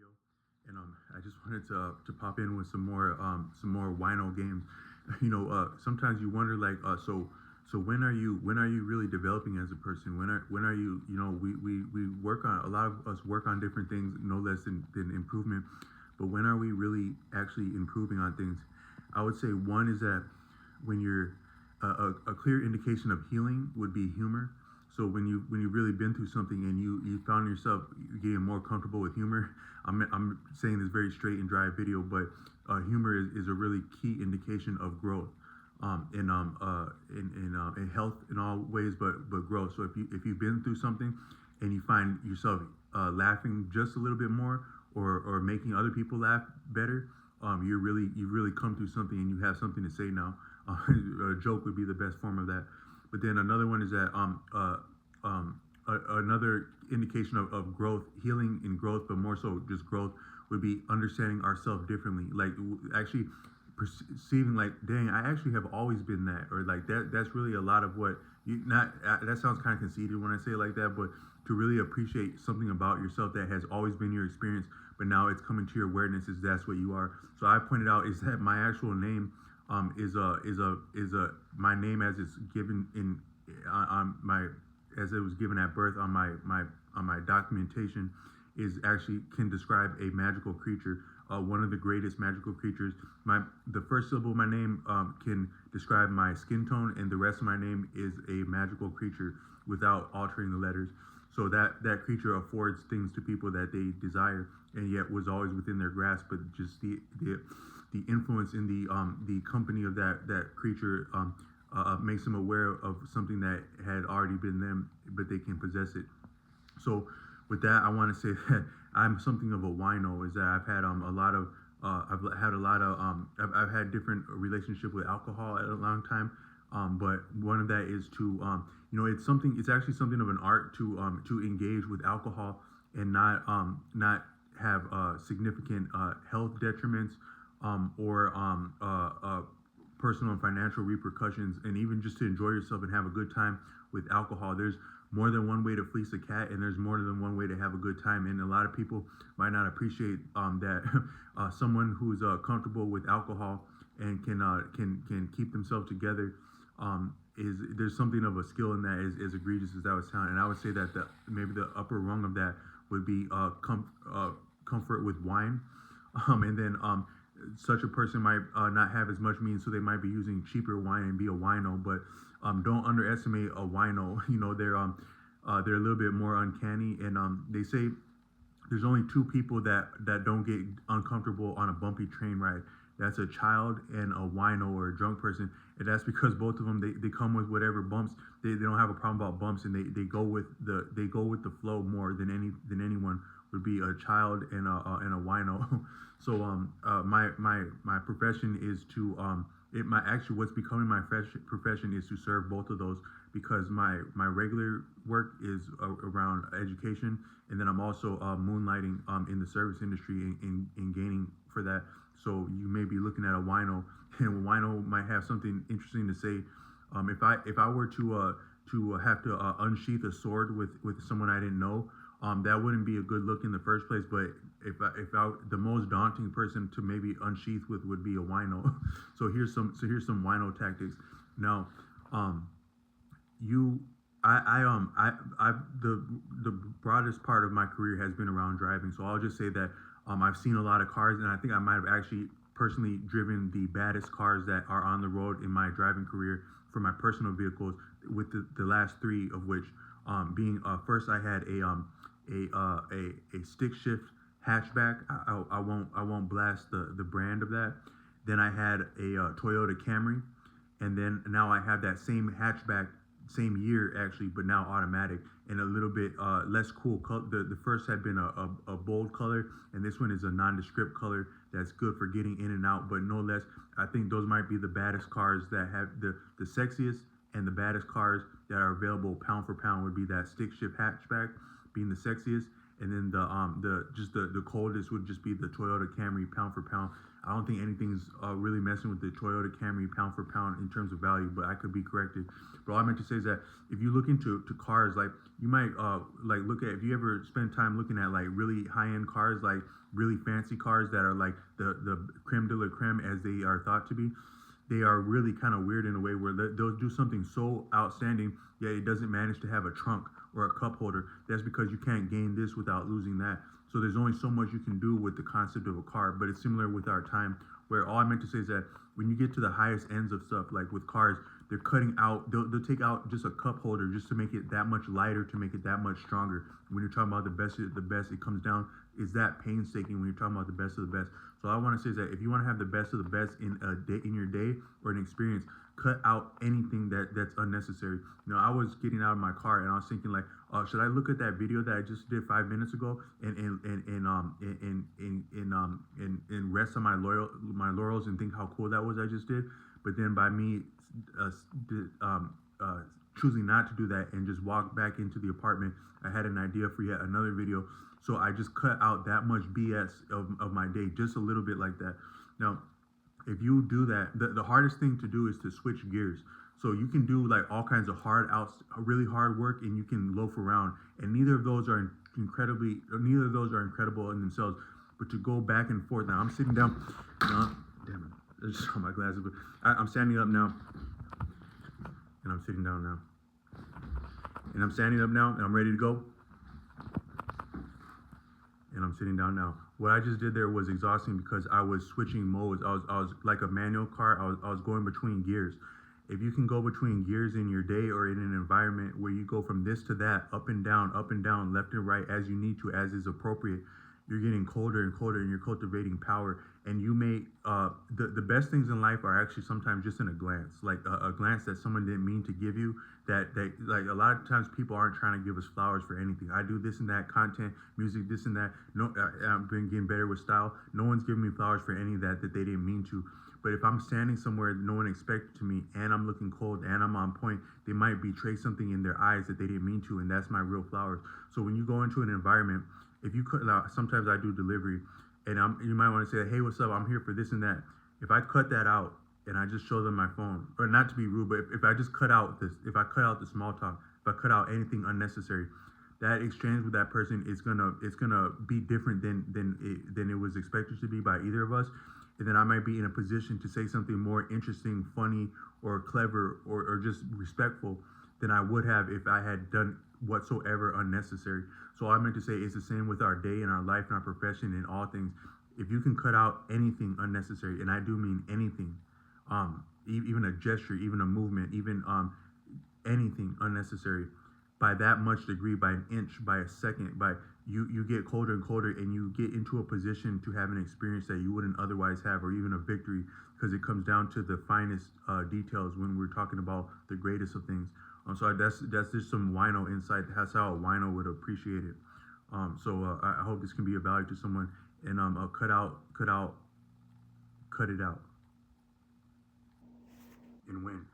video, and I just wanted to pop in with some more wino games. Sometimes you wonder like so when are you really developing as a person? When are you we work on a lot of us work on different things, no less than improvement, but when are we really actually improving on things? I would say one is that when you're a clear indication of healing would be humor. So when you've really been through something and you found yourself getting more comfortable with humor, I'm saying this very straight and dry video, but humor is a really key indication of growth, in health in all ways, but growth. So if you've been through something and you find yourself laughing just a little bit more, or making other people laugh better, you've really come through something and you have something to say now. A joke would be the best form of that. But then another one is that another indication of growth, healing and growth, but more so just growth, would be understanding ourselves differently. Like actually perceiving like, dang, I actually have always been that, or like that's really a lot of what you not. That sounds kind of conceited when I say it like that, but to really appreciate something about yourself that has always been your experience, but now it's coming to your awareness, is that's what you are. So I pointed out is that my actual name is my name as it's given in on my as it was given at birth on my documentation, is actually can describe a magical creature, one of the greatest magical creatures. The first syllable of my name can describe my skin tone, and the rest of my name is a magical creature without altering the letters. So that creature affords things to people that they desire, and yet was always within their grasp. But just the influence in the company of that creature makes them aware of something that had already been them, but they can possess it. So with that, I want to say that I'm something of a wino. Is that I've had a lot of I've had different relationship with alcohol at a long time. But one of that is to it's actually something of an art to engage with alcohol and not have significant health detriments, or personal and financial repercussions, and even just to enjoy yourself and have a good time with alcohol. There's more than one way to fleece a cat, and there's more than one way to have a good time. And a lot of people might not appreciate that someone who's comfortable with alcohol and can keep themselves together, is there's something of a skill in that, as egregious as that would sound. And I would say that maybe the upper rung of that would be comfort with wine, and then such a person might not have as much means, so they might be using cheaper wine and be a wino. But don't underestimate a wino. They're a little bit more uncanny, and they say there's only two people that don't get uncomfortable on a bumpy train ride. That's a child and a wino or a drunk person, and that's because both of them they come with whatever bumps. They don't have a problem about bumps, and they go with the flow more than anyone would be a child and a wino. So my profession is to my actually what's becoming my profession is to serve both of those, because my regular work is around education, and then I'm also moonlighting in the service industry in gaining for that. So you may be looking at a wino, and a wino might have something interesting to say. If I were to have to unsheath a sword with someone I didn't know, that wouldn't be a good look in the first place. But if I the most daunting person to maybe unsheath with would be a wino. Here's some wino tactics. Now, you I the broadest part of my career has been around driving. So I'll just say that I've seen a lot of cars, and I think I might have actually personally driven the baddest cars that are on the road in my driving career for my personal vehicles, with the last three of which being first I had a stick shift hatchback. I won't blast the brand of that. Then I had a Toyota Camry, and then now I have that same hatchback, same year actually, but now automatic and a little bit less cool color. The first had been a bold color, and this one is a nondescript color that's good for getting in and out, but no less. I think those might be the baddest cars that have the sexiest, and the baddest cars that are available pound for pound would be that stick shift hatchback being the sexiest, and then the coldest would just be the Toyota Camry pound for pound. I don't think anything's really messing with the Toyota Camry pound for pound in terms of value, but I could be corrected. But all I meant to say is that if you look into cars, like you might like look at, if you ever spend time looking at like really high end cars, like really fancy cars that are like the creme de la creme as they are thought to be, they are really kind of weird in a way where they'll do something so outstanding, yet it doesn't manage to have a trunk or a cup holder. That's because you can't gain this without losing that. So there's only so much you can do with the concept of a car, but it's similar with our time, where all I meant to say is that when you get to the highest ends of stuff, like with cars, they're cutting out, they'll take out just a cup holder just to make it that much lighter, to make it that much stronger. When you're talking about the best of the best, it comes down, is that painstaking when you're talking about the best of the best. So all I want to say is that if you want to have the best of the best in a day, in your day or an experience, cut out anything that's unnecessary. You know, I was getting out of my car and I was thinking like, should I look at that video that I just did 5 minutes ago and rest on my laurels and think how cool that was I just did? But then by me uh, choosing not to do that and just walk back into the apartment, I had an idea for yet another video. So I just cut out that much BS of my day, just a little bit like that. Now, if you do that, the hardest thing to do is to switch gears. So you can do like all kinds of really hard work, and you can loaf around, and neither of those are incredible in themselves. But to go back and forth, now I'm sitting down. Damn it, I just saw my glasses. But I'm standing up now, and I'm sitting down now, and I'm standing up now, and I'm ready to go, and I'm sitting down now. What I just did there was exhausting because I was switching modes. I was like a manual car. I was going between gears. If you can go between gears in your day or in an environment where you go from this to that, up and down, left and right, as you need to, as is appropriate, you're getting colder and colder, and you're cultivating power. And you may the best things in life are actually sometimes just in a glance, like a glance that someone didn't mean to give you. That like a lot of times people aren't trying to give us flowers for anything. I do this and that, content, music, this and that. No, I've been getting better with style. No one's giving me flowers for any of that they didn't mean to. But if I'm standing somewhere no one expected to me, and I'm looking cold, and I'm on point, they might betray something in their eyes that they didn't mean to, and that's my real flowers. So when you go into an environment, if you could, sometimes I do delivery, and you might want to say, hey, what's up? I'm here for this and that. If I cut that out and I just show them my phone, or not to be rude, but if I just cut out this, if I cut out the small talk, if I cut out anything unnecessary, that exchange with that person is gonna be different than it was expected to be by either of us. And then I might be in a position to say something more interesting, funny, or clever, or just respectful than I would have if I had done whatsoever unnecessary. So all I meant to say is the same with our day and our life and our profession and all things. If you can cut out anything unnecessary, and I do mean anything, even a gesture, even a movement, even anything unnecessary, by that much degree, by an inch, by a second, by you get colder and colder, and you get into a position to have an experience that you wouldn't otherwise have, or even a victory, because it comes down to the finest details when we're talking about the greatest of things. So that's just some wino insight. That's how a wino would appreciate it. I hope this can be of value to someone. And cut it out, and win.